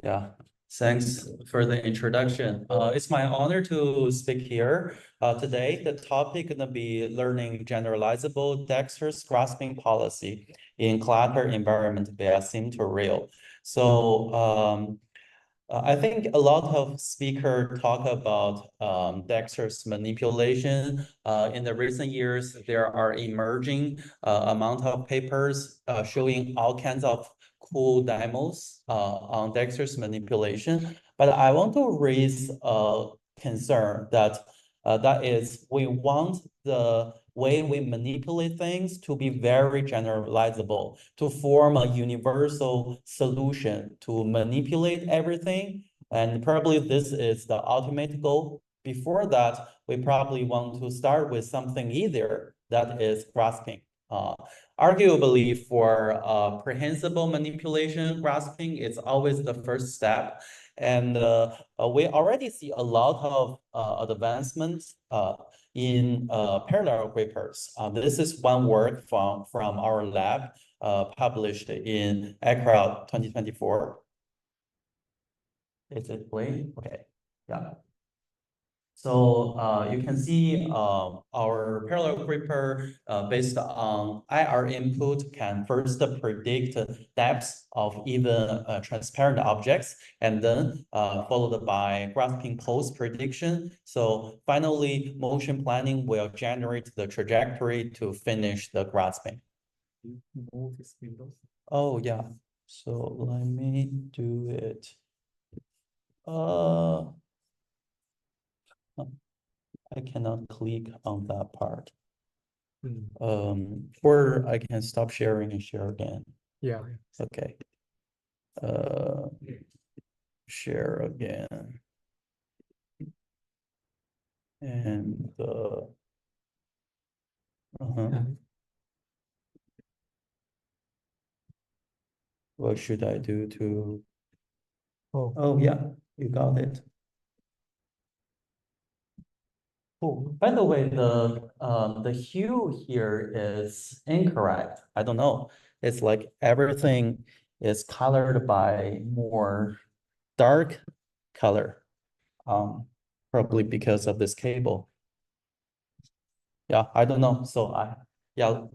Yeah, thanks for the introduction. It's my honor to speak here. Today, the topic gonna be learning generalizable Dexterous grasping policy in cluttered environment via Sim2Real. I think a lot of speakers talk about Dexter's manipulation. In the recent years, there are emerging amount of papers showing all kinds of cool demos on Dexter's manipulation. But I want to raise a concern that is we want the way we manipulate things to be very generalizable, to form a universal solution to manipulate everything. And probably this is the ultimate goal. Before that, we probably want to start with something easier, that is grasping. Arguably, for prehensible manipulation, grasping is always the first step. And we already see a lot of advancements in parallel grippers. This is one work from our lab published in ACRA 2024. Is it playing? Okay, yeah. So you can see our parallel gripper based on IR input can first predict depths of even transparent objects, and then followed by grasping pose prediction. So finally, motion planning will generate the trajectory to finish the grasping. Move this window. Oh yeah. So let me do it. I cannot click on that part. Or I can stop sharing and share again. Yeah. Okay. Share again. And what should I do to? Oh yeah, you got it. Oh, by the way, the hue here is incorrect. I don't know. It's like everything is colored by more dark color. Probably because of this cable. Yeah, I don't know. So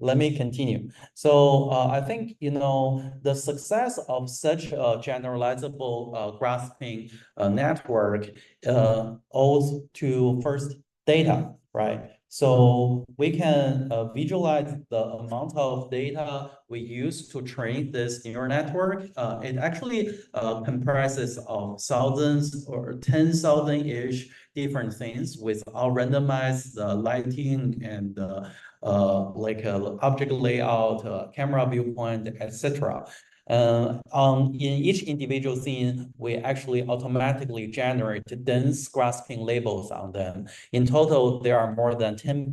let me continue. So I think, the success of such a generalizable grasping network owes to first data, right? So we can visualize the amount of data we use to train this neural network. It actually comprises of thousands or 10,000-ish different things with all randomized lighting and like object layout, camera viewpoint, etc. In each individual scene, we actually automatically generate dense grasping labels on them. In total, there are more than 1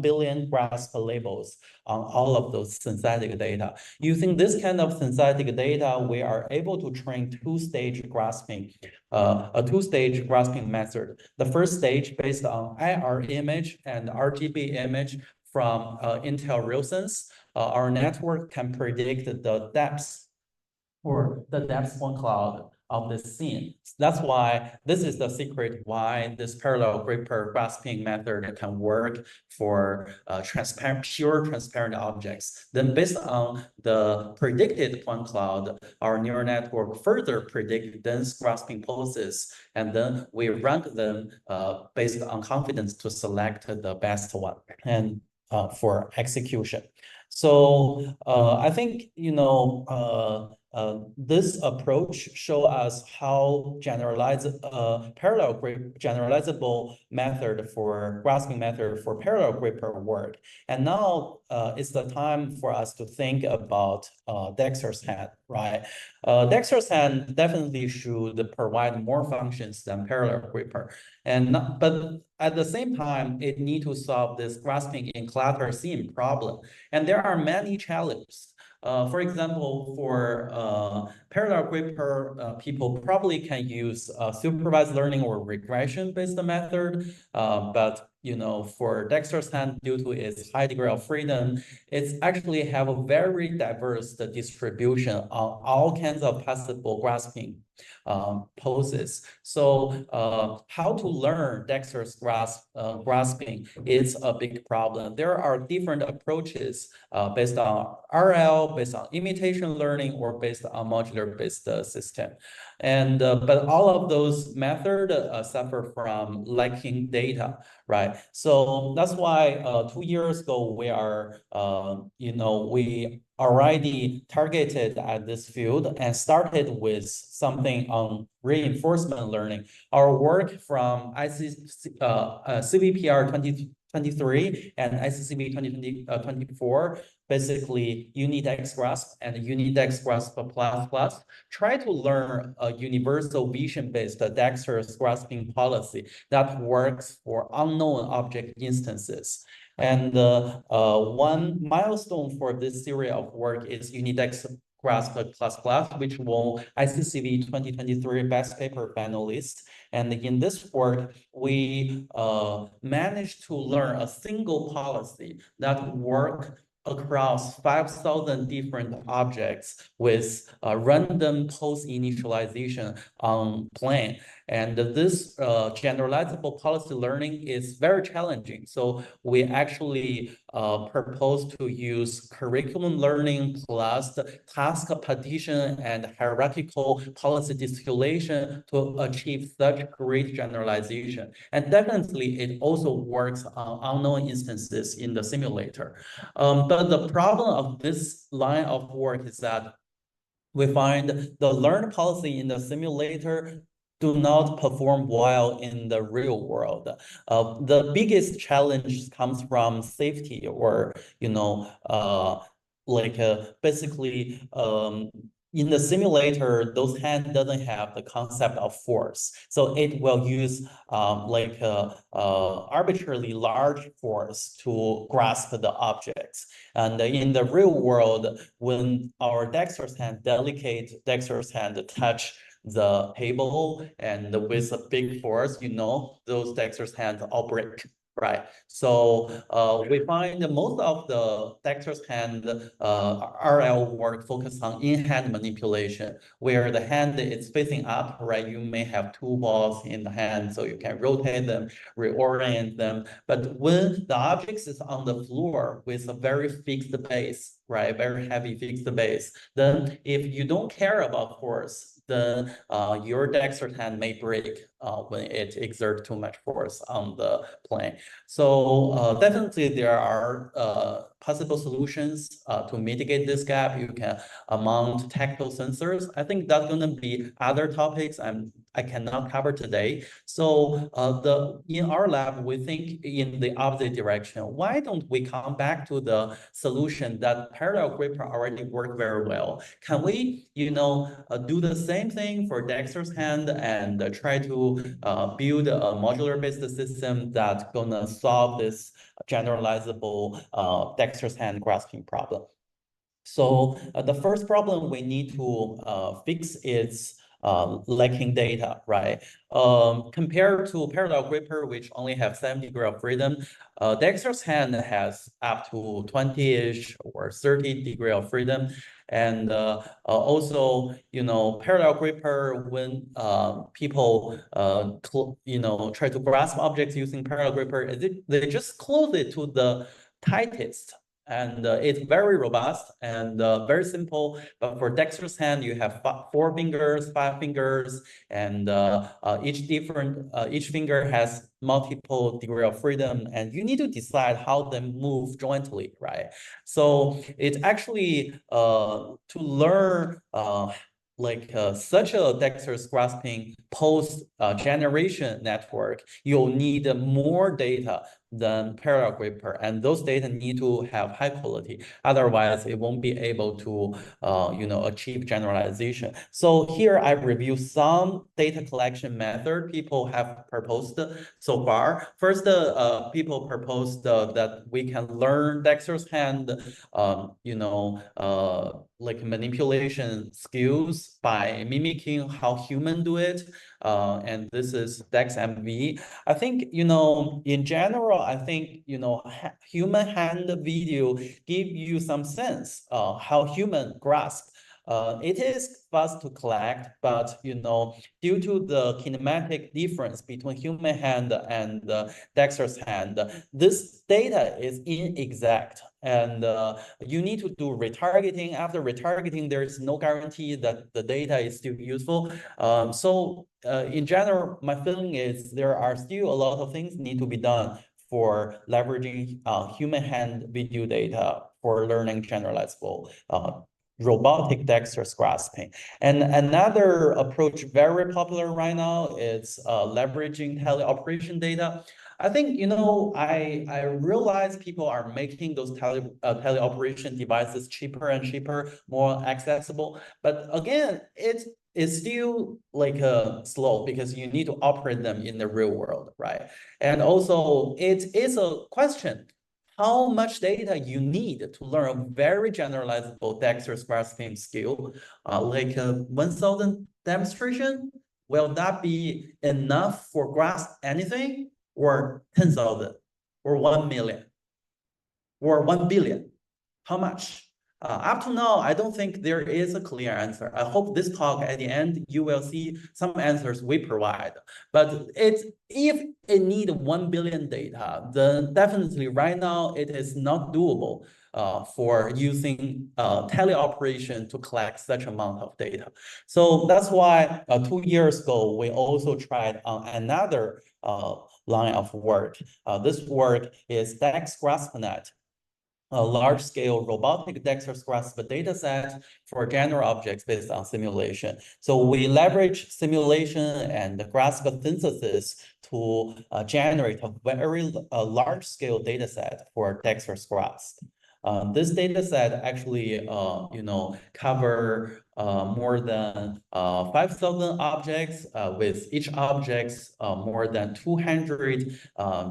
billion grasp labels on all of those synthetic data. Using this kind of synthetic data, we are able to train two-stage grasping, a two-stage grasping method. The first stage based on IR image and RGB image from Intel RealSense. Our network can predict the depths or the depth on cloud of the scene. That's why this is the secret why this parallel gripper grasping method can work for pure transparent objects. Then based on the predicted point cloud, our neural network further predict dense grasping poses, and then we rank them based on confidence to select the best one and for execution. So I think, this approach show us how generalizable method for grasping method for parallel gripper work. And now it's the time for us to think about Dexter's hand, right? Dexter's hand definitely should provide more functions than parallel gripper. But at the same time, it need to solve this grasping in cluttered scene problem. And there are many challenges. For example, for parallel gripper, people probably can use supervised learning or regression-based method, but for dexterous hand, due to its high degree of freedom, it's actually have a very diverse distribution on all kinds of possible grasping poses. So how to learn dexterous grasping is a big problem. There are different approaches based on RL, based on imitation learning, or based on modular-based system. And but all of those methods suffer from lacking data, right? So that's why 2 years ago we are, we already targeted at this field and started with something on reinforcement learning. Our work from CVPR 2023 and ICCV 2024, basically Unidex grasp and Unidex grasp plus, try to learn a universal vision-based dexterous grasping policy that works for unknown object instances. And one milestone for this series of work is Unidex Grasp plus, which won ICCV 2023 Best Paper finalist. And in this work, we managed to learn a single policy that works across 5,000 different objects with random pose initialization on plane. And this generalizable policy learning is very challenging. So we actually propose to use curriculum learning plus the task partition and hierarchical policy distillation to achieve such great generalization. And definitely it also works on unknown instances in the simulator. But the problem of this line of work is that we find the learned policy in the simulator do not perform well in the real world. The biggest challenge comes from safety, or basically in the simulator, those hands doesn't have the concept of force, so it will use arbitrarily large force to grasp the objects. And in the real world, when our dexterous hand, delicate dexterous hand touch the table and with a big force, those dexterous hands all break. Right. So we find most of the dexterous hand RL work focus on in-hand manipulation, where the hand is facing up, right? You may have two balls in the hand, so you can rotate them, reorient them. But when the object is on the floor with a very fixed base, right? Very heavy fixed base, then if you don't care about force, then your dexterous hand may break when it exerts too much force on the plane. So definitely there are possible solutions to mitigate this gap. You can mount tactile sensors. I think that's going to be other topics I cannot cover today. So in our lab, we think in the opposite direction. Why don't we come back to the solution that parallel gripper already work very well? Can we, do the same thing for dexterous hand and try to build a modular-based system that's gonna solve this generalizable dexterous hand grasping problem? So the first problem we need to fix is lacking data, right? Compared to parallel gripper, which only have 7 degrees of freedom, dexterous hand has up to 20-ish or 30 degrees of freedom. And also, parallel gripper, when people, try to grasp objects using parallel gripper, they just close it to the tightest. And it's very robust and very simple. But for dexterous hand, you have 4 fingers, 5 fingers, and each finger has multiple degree of freedom, and you need to decide how they move jointly, right? So it's actually to learn such a dexterous grasping post generation network, you'll need more data than parallel gripper, and those data need to have high quality. Otherwise, it won't be able to achieve generalization. So here I review some data collection method people have proposed so far. First, people proposed that we can learn Dexterous hand, like manipulation skills by mimicking how human do it. And this is DexMV. I think, in general, I think, human hand video give you some sense how human grasp. It is fast to collect, but due to the kinematic difference between human hand and Dexter's hand, this data is inexact, and you need to do retargeting. After retargeting, there is no guarantee that the data is still useful. So in general, my feeling is there are still a lot of things need to be done for leveraging human hand video data for learning generalizable robotic dexterous grasping. And another approach very popular right now is leveraging teleoperation data. I think, I realize people are making those teleoperation devices cheaper and cheaper, more accessible. But again, it's still like slow because you need to operate them in the real world, right? And also it is a question how much data you need to learn a very generalizable dexterous grasping skill, like 1,000 demonstration. Will that be enough for grasp anything, or 10,000, or 1 million, or 1 billion? How much? Up to now, I don't think there is a clear answer. I hope this talk at the end, you will see some answers we provide. But if it need 1 billion data, then definitely right now it is not doable for using teleoperation to collect such amount of data. So that's why 2 years ago, we also tried on another line of work. This work is DexGraspNet, a large-scale robotic dexterous grasp dataset for general objects based on simulation. So we leverage simulation and grasp synthesis to generate a very large-scale dataset for dexterous grasp. This dataset actually, cover more than 5,000 objects, with each objects more than 200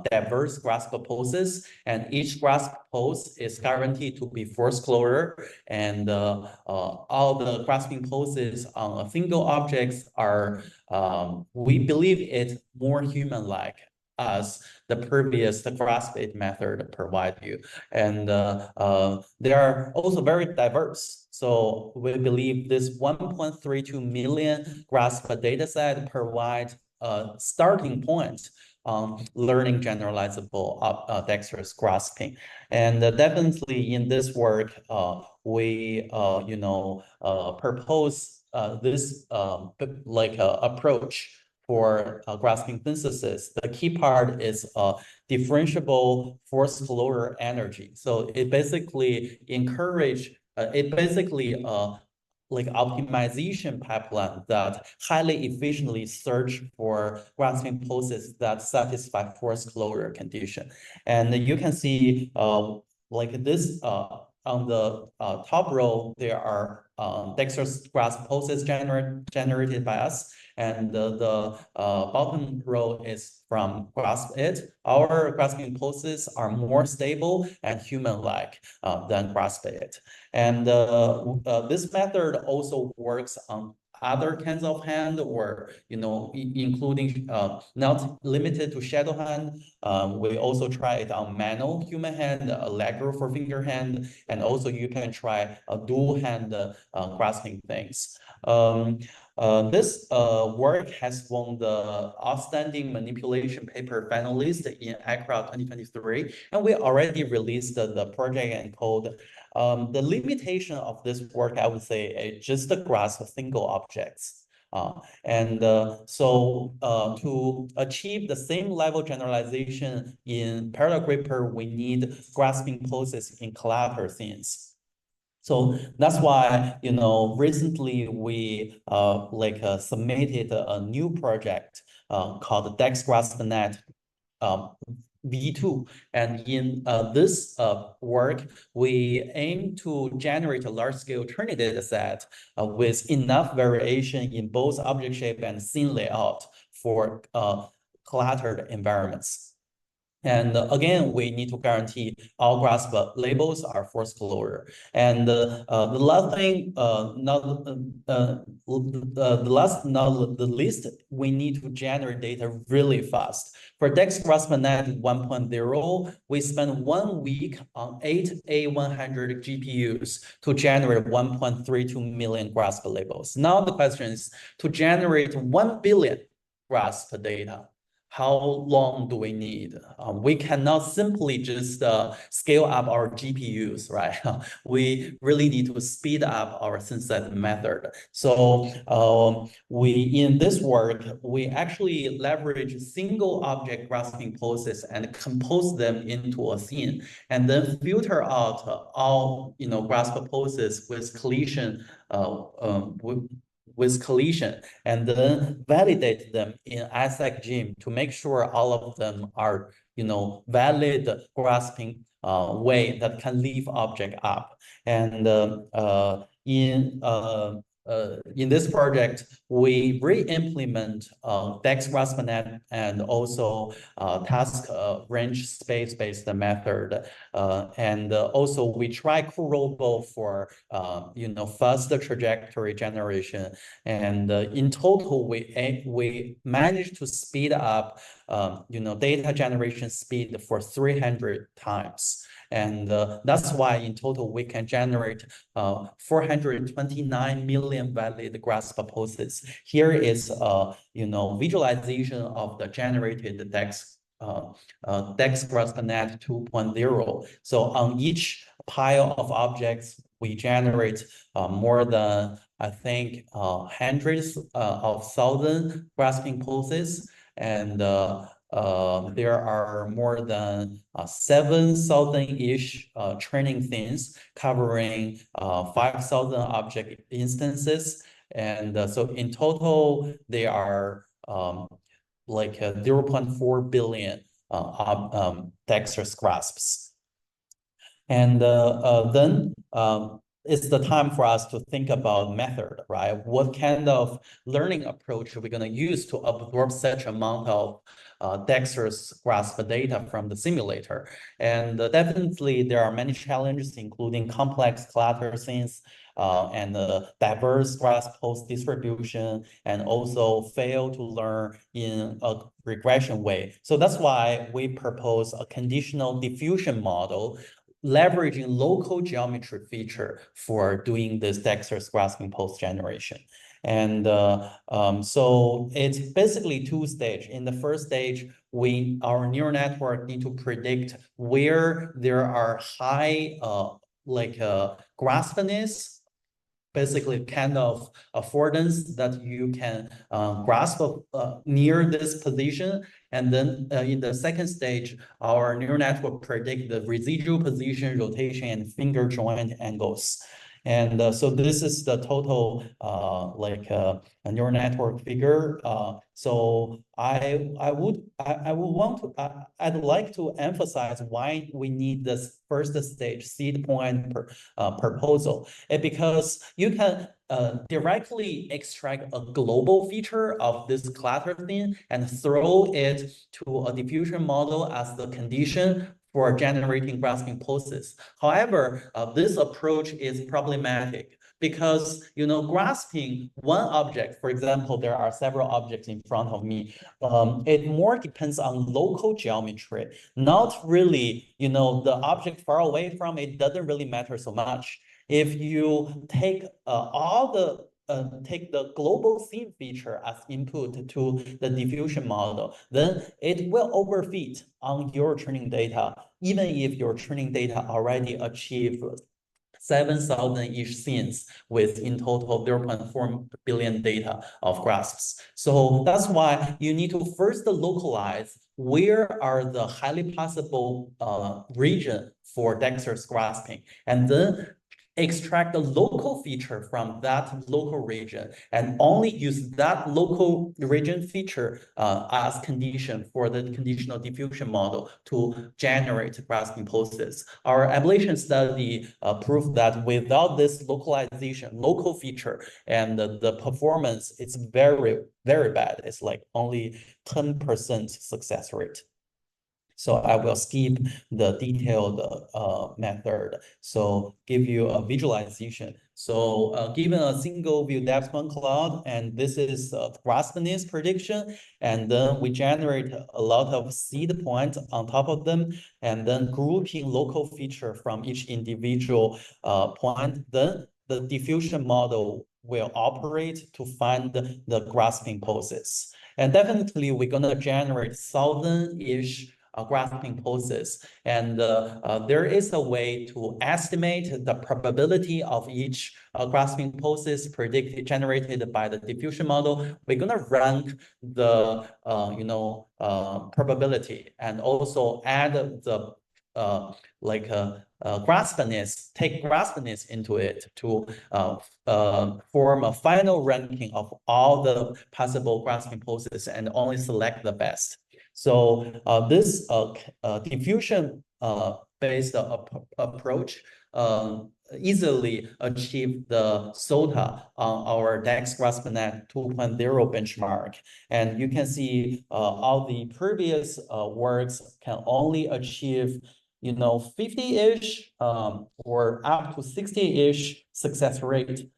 diverse grasp poses, and each grasp pose is guaranteed to be force closure, and all the grasping poses on a single objects are, we believe it more human-like as the previous grasp it method provide you. And they are also very diverse. So we believe this 1.32 million grasp dataset provide a starting point on learning generalizable dexterous grasping. And definitely in this work, we propose this approach for grasping synthesis. The key part is differentiable force closure energy. So it basically like optimization pipeline that highly efficiently search for grasping poses that satisfy force closure condition. And you can see like this on the top row, there are dexterous grasp poses generated by us. And the bottom row is from grasp it. Our grasping poses are more stable and human-like than grasp it. And this method also works on other kinds of hand, or including not limited to shadow hand. We also try it on manual human hand, Allegro for finger hand, and also you can try a dual hand grasping things. This work has won the Outstanding Manipulation Paper finalist in ACRA 2023, and we already released the project and code. The limitation of this work, I would say, is just the grasp of single objects. So to achieve the same level generalization in parallel gripper, we need grasping poses in cluttered scenes. So that's why, recently we submitted a new project called DexGraspNet, V2. And in this work, we aim to generate a large-scale training data set with enough variation in both object shape and scene layout for cluttered environments. And again, we need to guarantee all grasp labels are force closure. And the last thing, not the least, we need to generate data really fast. For DexGraspNet 1.0, we spent 1 week on 8 A100 GPUs to generate 1.32 million grasp labels. Now the question is, to generate 1 billion grasp data, how long do we need? We cannot simply just scale up our GPUs, right? We really need to speed up our synthesis method. So in this work, we actually leverage single object grasping poses and compose them into a scene, and then filter out all grasp poses with collision and then validate them in ISAC to make sure all of them are, valid grasping way that can leave object up. And in this project, we re-implement DexGraspNet and also task range space-based method. And also we try Kurobo for fast trajectory generation. And in total, we managed to speed up data generation speed for 300 times. And that's why in total we can generate 429 million valid grasp poses. Here is visualization of the generated DexGraspNet 2.0. So on each pile of objects, we generate more than, I think, hundreds of thousand grasping poses. And there are more than 7,000-ish training things covering 5,000 object instances. And so in total, they are like 0.4 billion Dexterous grasps. And then it's the time for us to think about method, right? What kind of learning approach are we going to use to absorb such amount of Dexterous grasp data from the simulator? And definitely there are many challenges, including complex clutter scenes and diverse grasp pose distribution, and also fail to learn in a regression way. So that's why we propose a conditional diffusion model leveraging local geometry feature for doing this Dexterous grasping pose generation. And so it's basically two-stage. In the first stage, our neural network need to predict where there are high graspiness, basically kind of affordance that you can grasp near this position. And then in the second stage, our neural network predict the residual position, rotation, and finger joint angles. And so this is the total a neural network figure. So I'd like to emphasize why we need this first stage seed point proposal. Because you can directly extract a global feature of this clutter thing and throw it to a diffusion model as the condition for generating grasping poses. However, this approach is problematic because, grasping one object, for example, there are several objects in front of me. It more depends on local geometry, not really, the object far away from it doesn't really matter so much. If you take take the global scene feature as input to the diffusion model, then it will overfit on your training data, even if your training data already achieve 7,000-ish scenes with in total 0.4 billion data of grasps. So that's why you need to first localize where are the highly possible region for Dexterous grasping, and then extract the local feature from that local region and only use that local region feature as condition for the conditional diffusion model to generate grasping pulses. Our ablation study proved that without this localization, local feature, and the performance, it's very, very bad. It's like only 10% success rate. So I will skip the detailed method. So give you a visualization. So given a single view depth point cloud, and this is graspiness prediction, and then we generate a lot of seed points on top of them, and then grouping local feature from each individual point, then the diffusion model will operate to find the grasping pulses. And definitely we're gonna generate 1,000-ish grasping pulses. And there is a way to estimate the probability of each grasping pulses generated by the diffusion model. We're going to rank the probability and also add the graspiness, take graspiness into it to form a final ranking of all the possible grasping pulses and only select the best. So this diffusion based approach easily achieve the SOTA on our Dex Graspnet 2.0 benchmark. And you can see all the previous works can only achieve 50-ish or up to 60-ish success rate.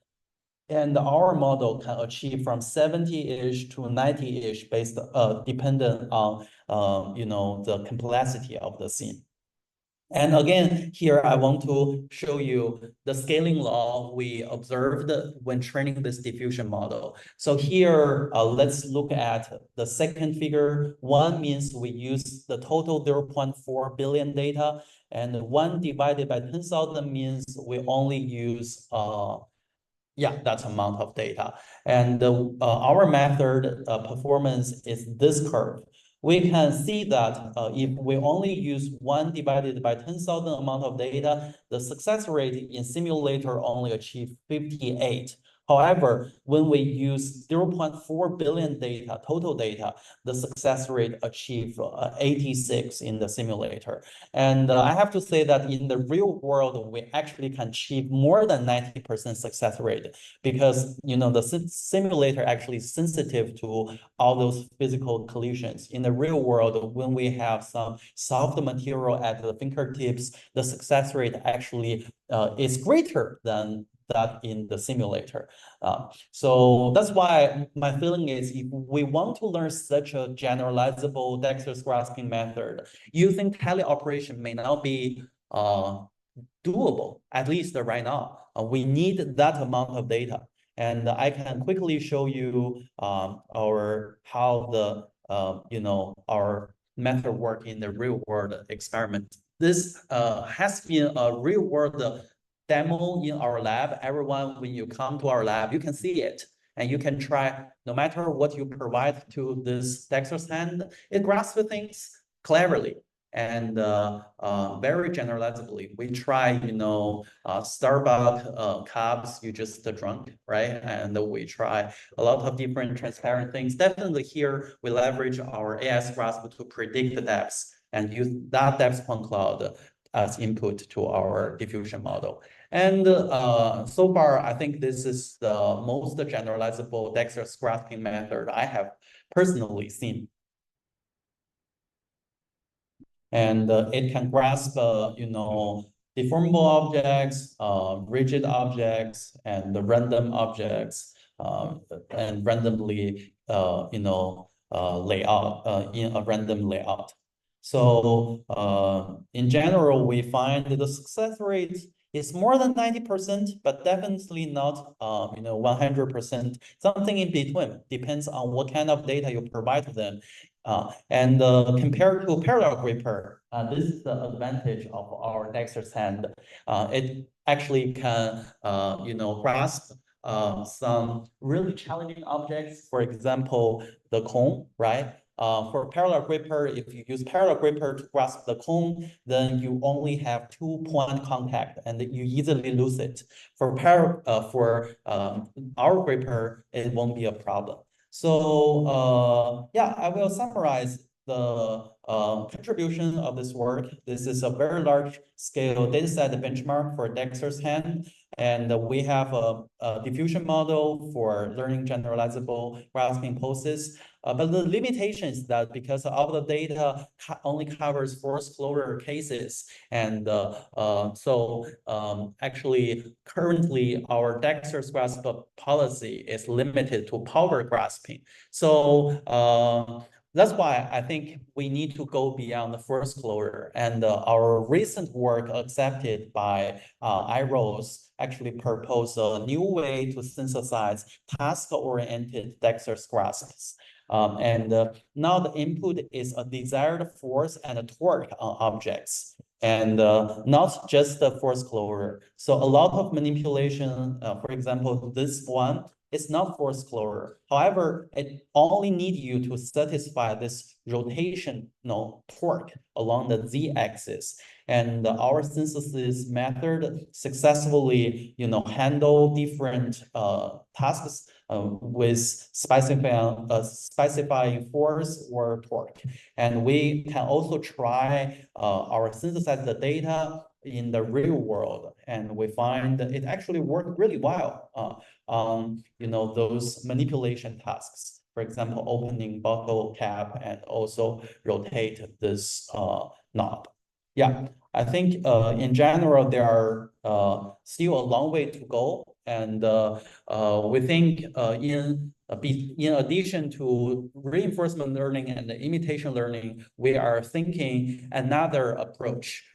And our model can achieve from 70-ish to 90-ish based dependent on the complexity of the scene. And again, here I want to show you the scaling law we observed when training this diffusion model. So here, let's look at the second figure. One means we use the total 0.4 billion data, and 1 divided by 10,000 means we only use that amount of data. And our method performance is this curve. We can see that if we only use 1 divided by 10,000 amount of data, the success rate in simulator only achieve 58. However, when we use 0.4 billion data, total data, the success rate achieve 86 in the simulator. And I have to say that in the real world, we actually can achieve more than 90% success rate because the simulator actually is sensitive to all those physical collisions. In the real world, when we have some soft material at the fingertips, the success rate actually is greater than that in the simulator. So that's why my feeling is if we want to learn such a generalizable dexterous grasping method, using teleoperation may not be doable, at least right now. We need that amount of data. And I can quickly show you how the our method work in the real world experiment. This has been a real world demo in our lab. Everyone, when you come to our lab, you can see it. And you can try, no matter what you provide to this dexterous hand, it grasps things cleverly and very generalizably. We try, Starbucks cups you just drunk, right? And we try a lot of different transparent things. Definitely here, we leverage our AS grasp to predict the depths and use that depth point cloud as input to our diffusion model. And so far, I think this is the most generalizable dexterous grasping method I have personally seen. And it can grasp, deformable objects, rigid objects, and the random objects, and randomly, layout in a random layout. So in general, we find the success rate is more than 90%, but definitely not 100%. Something in between, depends on what kind of data you provide to them. And compared to parallel gripper, this is the advantage of our dexterous hand. It actually can grasp some really challenging objects. For example, the cone, right? For parallel gripper, if you use parallel gripper to grasp the cone, then you only have 2-point contact and you easily lose it. For our gripper, it won't be a problem. So yeah, I will summarize the contribution of this work. This is a very large scale dataset benchmark for Dexterous hand. And we have a diffusion model for learning generalizable grasping poses. But the limitation is that because of the data only covers force closure cases. And actually, currently, our Dexterous grasp policy is limited to power grasping. So that's why I think we need to go beyond the force closure. And our recent work accepted by IROS actually propose a new way to synthesize task-oriented Dexterous grasps. Now the input is a desired force and a torque on objects, and not just the force closure. So a lot of manipulation, for example, this one, it's not force closure. However, it only needs you to satisfy this rotational torque along the z-axis. And our synthesis method successfully, handle different tasks with specifying force or torque. And we can also try our synthesize the data in the real world, and we find that it actually worked really well on those manipulation tasks. For example, opening bottle cap and also rotate this knob. Yeah, I think in general there are still a long way to go, and we think in addition to reinforcement learning and imitation learning, we are thinking another approach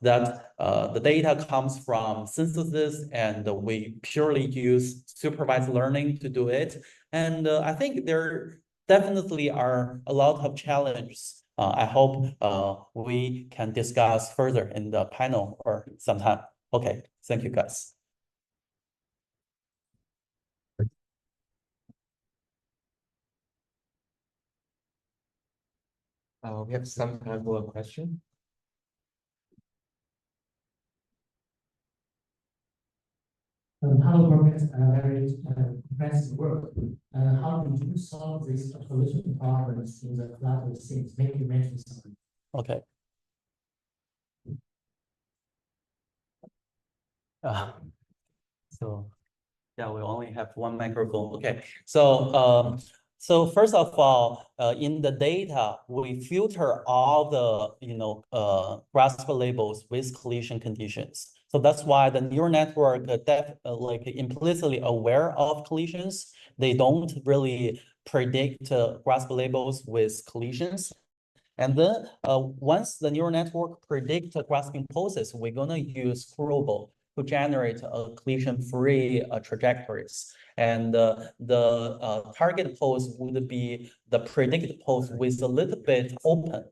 that the data comes from synthesis, and we purely use supervised learning to do it. And I think there definitely are a lot of challenges. I hope we can discuss further in the panel or sometime. Okay, thank you guys. We have some time for a question. Hello, Professor. Very impressive work. How did you solve these collision problems in the cluttered scenes? Maybe you mentioned something. Okay. So yeah, we only have one microphone. Okay. So first of all, in the data, we filter all the grasp labels with collision conditions. So that's why the neural network like implicitly aware of collisions. They don't really predict grasp labels with collisions. And then once the neural network predicts grasping poses, we're gonna use scrollable to generate collision-free trajectories. And the target pose would be the predicted pose with a little bit open,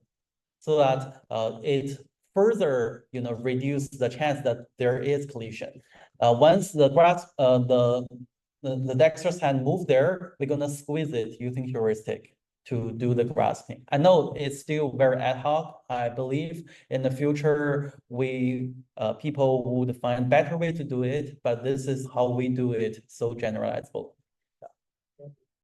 so that it further reduce the chance that there is collision. Once the grasp the dexterous hand move there, we're gonna squeeze it using heuristic to do the grasping. I know it's still very ad hoc. I believe in the future people would find better way to do it, but this is how we do it so generalizable.